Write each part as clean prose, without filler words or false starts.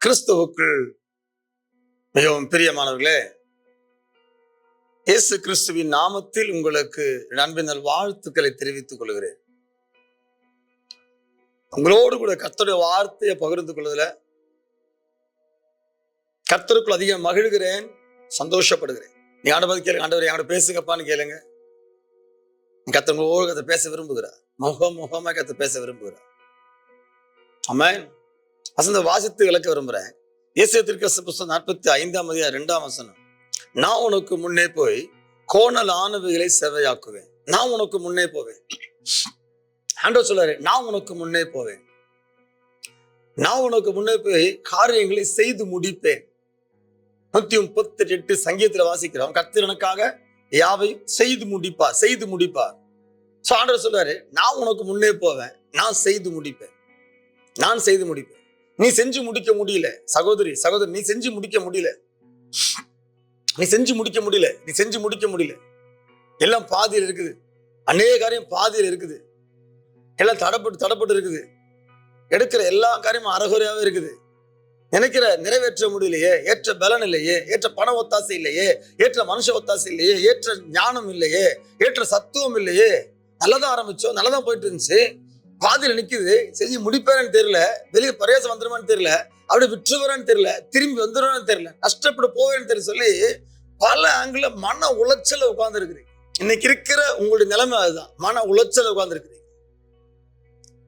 கிறிஸ்துவுக்குள் மிகவும் பிரியமானவர்களே, இயேசு கிறிஸ்துவின் நாமத்தில் உங்களுக்கு அன்பின் வாழ்த்துக்களை தெரிவித்துக் கொள்கிறேன். உங்களோடு கூட கர்த்தருடைய வார்த்தையை பகிர்ந்து கொள்வதில் கர்த்தருக்குள் அதிகம் மகிழ்கிறேன், சந்தோஷப்படுகிறேன். நீ ஆண்டவர் கேளுங்க, ஆண்டவர் என்கிட்ட பேசுங்கப்பான்னு கேளுங்க. கர்த்தர் கதை பேச விரும்புகிறார், முகமா கர்த்தர் பேச விரும்புகிறார். ஆமென். வசந்த வாசித்து விளக்க விரும்புறேன். ஏசாயா தீர்க்கதரிசி புத்தகம் 45:2 நான் உனக்கு முன்னே போய் கோணல் ஆனவைகளை செவையாக்குவேன். நான் உனக்கு முன்னே போவேன். ஆண்டவர் சொல்றாரு, நான் உனக்கு முன்னே போவேன். நான் உனக்கு முன்னே போய் காரியங்களை செய்து முடிப்பேன். 138 சங்கீதத்துல வாசிக்கிறோம், கர்த்தர் எனக்காக யாவையும் செய்து முடிப்பார். சோ ஆண்டவர் சொல்றாரு, நான் உனக்கு முன்னே போவேன், நான் செய்து முடிப்பேன். நீ செஞ்சு முடிக்க முடியல சகோதரி, நீ செஞ்சு முடிக்க முடியல. எல்லாம் பாதியில் இருக்குது. அநேக காரியம் பாதியில் இருக்குது. எல்லாம் தடப்பட்டு இருக்குது. எடுக்கிற எல்லா காரியமும் அறகுறையாவே இருக்குது. நினைக்கிற நிறைவேற்ற முடியலையே, ஏற்ற பலன் இல்லையே, ஏற்ற பண ஒத்தாசை இல்லையே, ஏற்ற மனுஷ ஒத்தாசை இல்லையே, ஏற்ற ஞானம் இல்லையே, ஏற்ற சத்துவம் இல்லையே. நல்லதான் ஆரம்பிச்சோம், நல்லதான் போயிட்டு இருந்துச்சு, பாதியில் நிக்குது. செஞ்சு முடிப்பேன்னு தெரியல, வெளியே பிரயாசம் வந்துருமான்னு தெரியல, அப்படி விற்றுவரான்னு தெரியல, திரும்பி வந்துடுவான்னு தெரியல, கஷ்டப்பட்டு போவேன்னு தெரியல சொல்லி பல ஆங்கில மன உளைச்சல உட்கார்ந்து இருக்கிறீங்க. இன்னைக்கு இருக்கிற உங்களுடைய நிலைமை அதுதான், மன உளைச்சல உட்கார்ந்து இருக்கிறீங்க.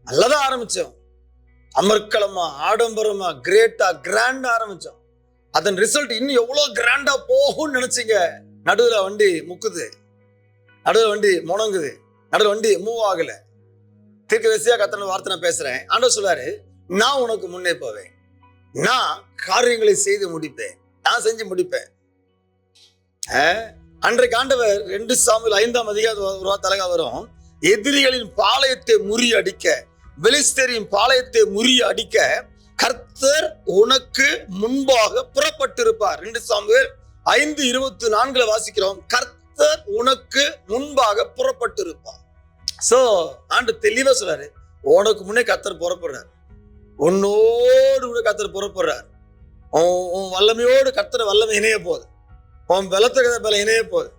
நல்லதான் ஆரம்பிச்சோம், அமர்க்களமா, ஆடம்பரமா, கிரேட்டா, கிராண்டா ஆரம்பிச்சோம். அதன் ரிசல்ட் இன்னும் எவ்வளவு கிராண்டா போகும்னு நினைச்சீங்க. நடுவுல வண்டி முக்குது, நடுவுல வண்டி முணங்குது, நடுவுல வண்டி மூவ் ஆகல. தீர்க்கதரிசியா கர்த்தருடைய வார்த்தை நான் பேசுறேன். ஆண்டவர் சொல்றாரு, நான் உனக்கு முன்னே போவேன், நான் காரியங்களை செய்து முடிப்பேன், நான் செஞ்சு முடிப்பேன். அன்றைக்கு ஆண்டவர் 2 சாமுவேல் 5:1 வரும், எதிரிகளின் பாளையத்தை முறியடிக்க, பெலிஸ்தரின் பாளையத்தை முறியடிக்க கர்த்தர் உனக்கு முன்பாக புறப்பட்டிருப்பார். 2 சாமுவேல் 5:24 வாசிக்கிறோம், கர்த்தர் உனக்கு முன்பாக புறப்பட்டிருப்பார். சோ ஆண்டு தெளிவா சொல்றாரு, உனக்கு முன்னே கர்த்தர் புறப்படுறார், உன்னோடு கூட கர்த்தர் புறப்படுறார். உன் வல்லமையோடு கர்த்தர் வல்லமை இணைய போகுது, உன் பலத்த கர்த்தர் பலம் இணைய போகுது,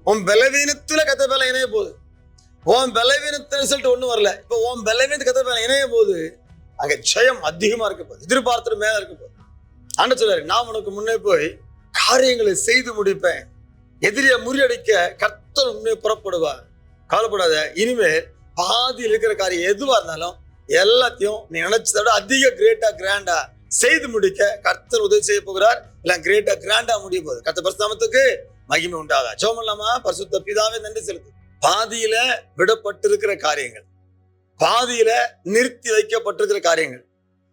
உன் பலவீனத்துல கர்த்தர் பலம் இணைய போகுது. உன் பலவீனத்தை ரிசல்ட் ஒண்ணும் வரல, இப்ப உன் பலவீனத்து கர்த்தர் பலம் இணைய போகுது. அங்க ஜெயம் அதிகமா இருக்க போகுது, எதிர்பார்த்து மேல இருக்க போகுது. ஆண்டு சொல்றாரு, நான் உனக்கு முன்னே போய் காரியங்களை செய்து முடிப்பேன். எதிரியை முறியடிக்க கர்த்தர் முன்னே புறப்படுவார். கவலைப்படாத, இனிமேல் பாதியில் இருக்கிற காரியம் எதுவா இருந்தாலும் எல்லாத்தையும் நீ நினைச்சதை விட அதிக கிரேட்டா, கிராண்டா செய்து முடிக்க கர்த்தர் உதவி செய்ய போகிறார். இல்ல கிரேட்டா, கிராண்டா முடிய போகுது. கர்த்தர் பரிசுத்த நாமத்துக்கு மகிமை உண்டாக. ஜெபம் பண்ணலாமா? பரிசுத்த பிதாவே நன்றி செலுத்து. பாதியில விடப்பட்டிருக்கிற காரியங்கள், பாதியில நிறுத்தி வைக்கப்பட்டிருக்கிற காரியங்கள்,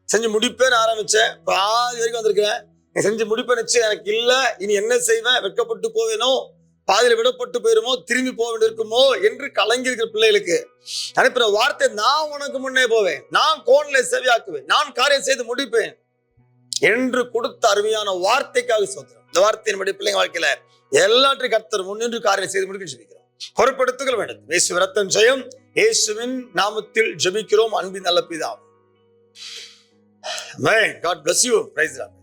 செஞ்சு முடிப்பேன்னு ஆரம்பிச்சேன், பாதி வரைக்கும் வந்திருக்கிறேன், நீ செஞ்சு முடிப்பேன்னு நிச்சயம் எனக்கு இல்ல, இனி என்ன செய்வேன், வெட்கப்பட்டு போவேனோ, பாதியில விடப்பட்டு போயிருமோ, திரும்பி போக வேண்டியிருக்குமோ என்று கலங்கி இருக்கிற பிள்ளைகளுக்கு அனுப்புற வார்த்தை, நான் உனக்கு முன்னே போவேன், நான் கோணலை செவியாக்குவேன், நான் காரியம் செய்து முடிப்பேன் என்று கொடுத்த அருமையான வார்த்தைக்காக சோத்திரம். இந்த வார்த்தையின்படி பிள்ளைங்க வாழ்க்கையில எல்லாற்றையும் கர்த்தர் முன்னின்று காரியம் செய்து முடிக்க ஜெபிக்கிறோம். பொறுப்படுத்துகள் வேண்டும். இயேசு ரத்தம் ஜெயம். இயேசுவின் நாமத்தில் ஜெபிக்கிறோம், அன்பின் நல்ல பிதாவே. Amen. God bless you. Praise the Lord.